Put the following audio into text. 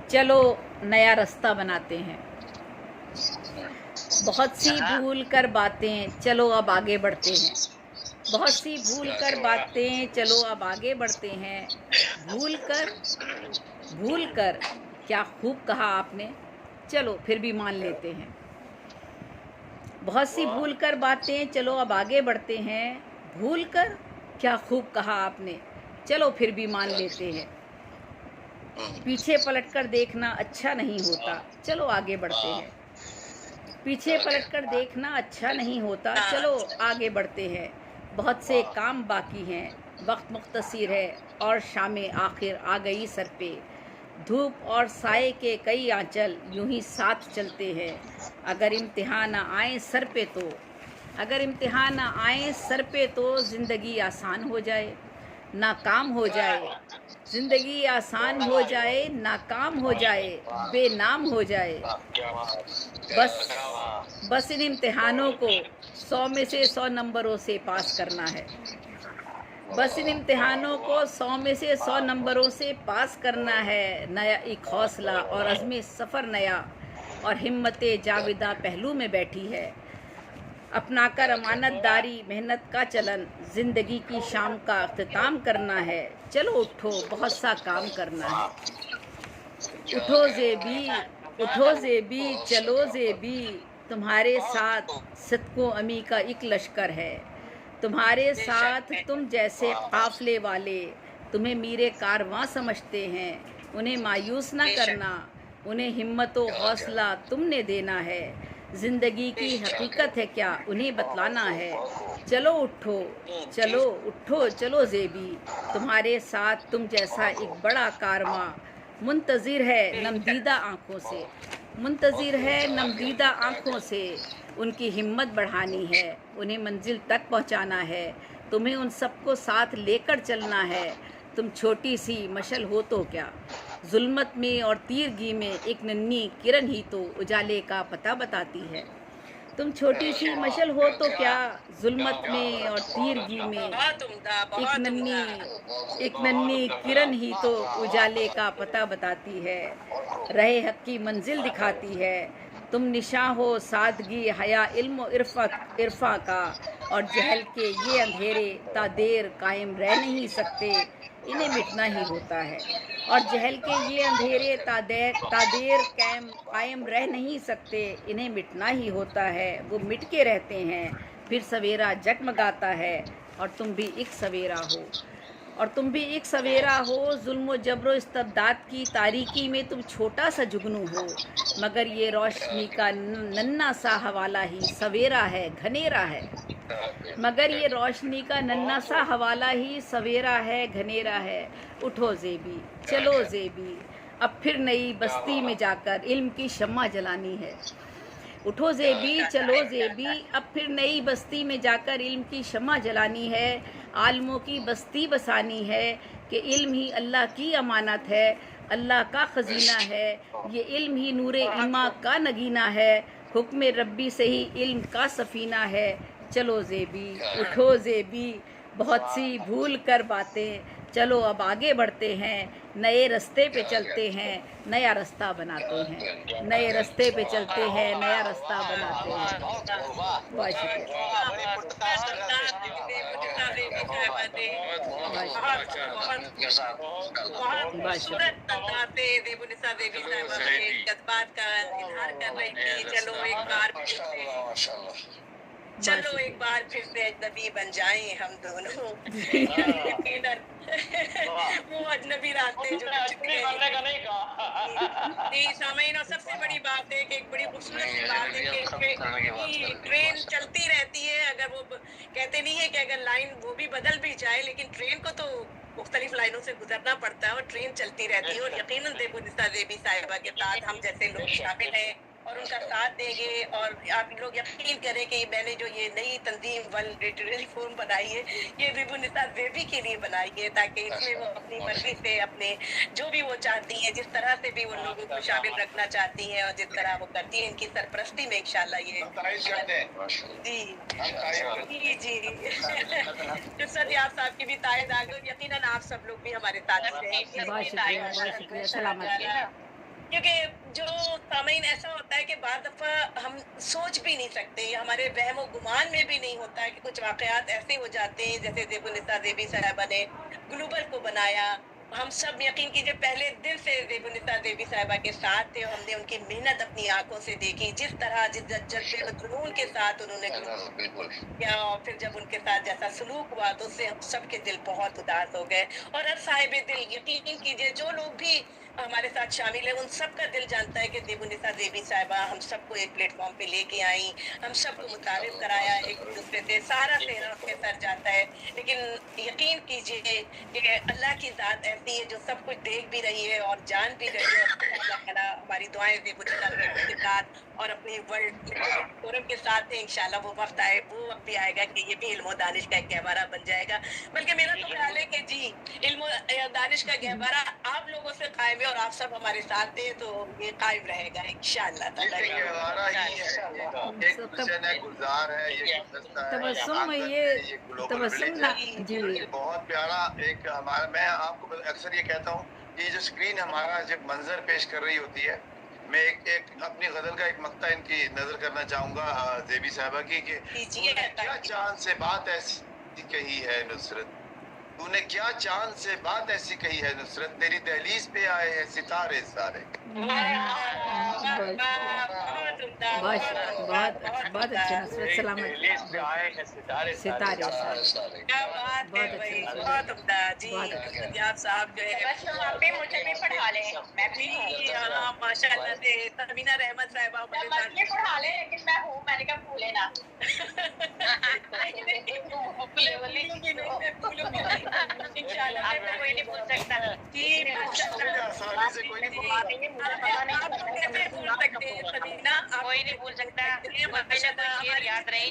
चलो नया रास्ता बनाते हैं। बहुत सी भूल कर बातें, चलो अब आगे बढ़ते हैं। बहुत सी भूल कर बातें, चलो अब आगे बढ़ते हैं। भूल कर क्या खूब कहा आपने, चलो फिर भी मान लेते हैं। बहुत सी भूल कर बातें, चलो अब आगे बढ़ते हैं। भूल कर क्या खूब कहा आपने, चलो फिर भी मान लेते हैं। पीछे पलट कर देखना अच्छा नहीं होता, चलो आगे बढ़ते हैं। पीछे पलट कर देखना अच्छा नहीं होता, चलो आगे बढ़ते हैं। बहुत से काम बाकी हैं, वक्त मुख्तसर है और शामें आखिर आ गई सर पे। धूप और साए के कई आंचल यूं ही साथ चलते हैं। अगर इम्तिहान ना आए सर पे तो ज़िंदगी आसान हो जाए, नाकाम हो जाए। ज़िंदगी आसान हो जाए, नाकाम हो जाए, बेनाम हो जाए। बस इन इम्तिहानों को 100 में से 100 नंबरों से पास करना है। बस इन इम्तिहानों को 100 में से 100 नंबरों से पास करना है। नया एक हौसला और अज़्म सफ़र नया, और हिम्मत जाविदा पहलू में बैठी है। अपनाकर अमानतदारी मेहनत का चलन, ज़िंदगी की शाम का अख्तिताम करना है। चलो उठो, बहुत सा काम करना है। उठो ज़ेबी, चलो ज़ेबी। तुम्हारे साथ सिद्को अमी का एक लश्कर है। तुम्हारे साथ तुम जैसे काफ़िले वाले तुम्हें मीरे कारवां समझते हैं। उन्हें मायूस ना करना, उन्हें हिम्मत व हौसला तुमने देना है। ज़िंदगी की हकीकत है क्या, उन्हें बतलाना है। चलो उठो, चलो ज़ेबी। तुम्हारे साथ तुम जैसा एक बड़ा कारवां मुंतज़िर है नमदीदा आँखों से। उनकी हिम्मत बढ़ानी है, उन्हें मंजिल तक पहुंचाना है। तुम्हें उन सबको साथ लेकर चलना है। तुम छोटी सी मशल हो तो क्या, जुल्मत में और तीरगी में एक नन्ही किरण ही तो उजाले का पता बताती है। तुम छोटी सी मशल हो तो क्या, जुल्मत में और तीरगी में एक नन्ही किरण ही तो उजाले का पता बताती है। रहे हक की मंजिल दिखाती है। तुम निशां हो सादगी हया इल्म इरफा का, और जहल के ये अंधेरे तादेर कायम रह नहीं सकते, इन्हें मिटना ही होता है। और जहल के ये अंधेरे तादेर कायम रह नहीं सकते, इन्हें मिटना ही होता है। वो मिट के रहते हैं, फिर सवेरा जगमगाता है। और तुम भी एक सवेरा हो। जुल्म जबरो इस्तबदाद की तारीकी में तुम छोटा सा जुगनू हो, मगर ये रोशनी का नन्ना सा हवाला ही सवेरा है, घनेरा है। घनेरा है। उठो ज़ेबी, चलो ज़ेबी, अब फिर नई बस्ती में जाकर इल्म की शम्मा जलानी है। उठो ज़ेबी, चलो ज़ेबी, अब फिर नई बस्ती में जाकर इल्म की शम्मा जलानी है। आलमों की बस्ती बसानी है कि इल्म ही अल्लाह की अमानत है, अल्लाह का ख़ज़ीना है। ये इल्म ही नूरे ईमा का नगीना है, हुक्म रब्बी से ही इल्म का सफ़ीना है। चलो ज़ेबी, उठो ज़ेबी, बहुत सी भूल कर बातें, चलो अब आगे बढ़ते हैं। नए रास्ते पे चलते हैं, नया रास्ता बनाते हैं। नए रास्ते पे चलते हैं, नया रास्ता बनाते हैं। बहुत खूबसूरत अंदाज से देबुनिसा देवी साहिबा अपने जज्बात का इजहार कर रही थी। चलो एक बार फिर से अजनबी बन जाएं हम दोनों। यकीनन वो अजनबी रास्ते जो चुके हैं। जी सामीन, और सबसे बड़ी बात है कि एक बड़ी खूबसूरत बात है कि ट्रेन चलती रहती है। अगर वो कहते नहीं है कि अगर लाइन वो भी बदल भी जाए, लेकिन ट्रेन को तो मुख्तलिफ लाइनों से गुजरना पड़ता है और ट्रेन चलती रहती है। और यकीनन देबुनिसा देवी साहिबा के साथ हम जैसे लोग शामिल हैं और उनका साथ देंगे। और आप लोग यकीन करें कि मैंने जो ये नई तंजीम वर्ल्ड लिटरेरी फोरम बनाई है, ये देबुनिसा देवी के लिए बनाई है, ताकि इसमें वो अपनी मर्जी से अपने जो भी वो चाहती हैं, जिस तरह से भी वो लोगों को शामिल रखना चाहती हैं और जिस तरह वो करती हैं, इनकी सरपरस्ती में इंशाल्लाह ये जी जी जी आप साहब की भी तायद आ गई। यकीनन आप सब लोग भी हमारे साथ हैं। शुक्रिया, सलामत। کیونکہ جو سامعین ایسا ہوتا ہے کہ بعض دفعہ ہم سوچ بھی نہیں سکتے، یا ہمارے وہم و گمان میں بھی نہیں ہوتا ہے کہ کچھ واقعات ایسے ہو جاتے ہیں جیسے زیب النساء زیبی صاحبہ نے گلوبل کو بنایا. ہم سب یقین کیجئے پہلے دل سے زیب النساء زیبی صاحبہ کے ساتھ تھے، اور ہم نے ان کی محنت اپنی آنکھوں سے دیکھی، جس طرح جس جذبے و جنون کے ساتھ انہوں نے بالکل کیا، اور پھر جب ان کے ساتھ جیسا سلوک ہوا تو اس سے ہم سب کے دل بہت اداس ہو گئے. اور ہر صاحب دل یقین کیجئے جو لوگ بھی ہمارے ساتھ شامل ہیں ان سب کا دل جانتا ہے کہ زیب النساء زیبی صاحبہ ہم سب کو ایک پلیٹ فارم پہ لے کے آئیں، ہم سب کو متعارف کرایا ایک دوسرے سے، سارا چہرہ اس کے سر جاتا ہے. لیکن یقین کیجئے کہ اللہ کی ذات ایسی ہے جو سب کچھ دیکھ بھی رہی ہے اور جان بھی رہی ہے. اور اللہ تعالیٰ ہماری دعائیں زیب النساء زیبی کے ساتھ اور اپنی ورلڈ فورم کے ساتھ ہے. انشاءاللہ وہ وقت آئے، وہ وقت بھی آئے گا کہ یہ بھی علم و دانش کا ایک گہوارہ بن جائے گا. بلکہ میرا تو خیال ہے کہ جی علم و دانش کا گہوارہ آپ لوگوں سے قائم ہے، اور آپ سب ہمارے ساتھ ہیں تو یہ قائم رہے گا انشاءاللہ تعالیٰ. یہ گہوارہ ہی ہے، ایک حسن ہے، گلزار ہے، یہ گلدستہ ہے، تبسم میں یہ گلوبل تبسم ولیج ہے. جی بہت پیارا ایک ہمارا، میں آپ کو اکثر یہ کہتا ہوں کہ یہ جو اسکرین ہمارا جب منظر پیش کر رہی ہوتی ہے، میں ایک اپنی غزل کا ایک مقطع ان کی نظر کرنا چاہوں گا زیبی صاحبہ کی، کہ کیجیے. کیا چاند سے بات ایسی کہی ہے نصرت، تو نے کیا چاند سے بات ایسی کہی ہے نصرت، تیری دہلیز پہ آئے ہیں ستارے سارے. بہت اچھے نصرت سلامت ستارے کیا بات ہے بھائی، بہت عمدہ. جی آپ صاحب جو ہے بس وہاں پہ مجھے بھی پڑھا لیں، میں بھی جی ہاں ماشاء اللہ سے تہمینہ رحمت صاحبہ ہمارے ساتھ مجھے پڑھا لیں، لیکن میں ہوں، میں نے کہا بھولے نا. آپ کو کوئی نہیں بھول سکتا. جی ماشاء اللہ. سے کوئی نہیں آپ کیسے بھول سکتے ہیں سبینہ، آپ کوئی نہیں بھول سکتا. کوئی نہ کوئی شعر یاد رہے.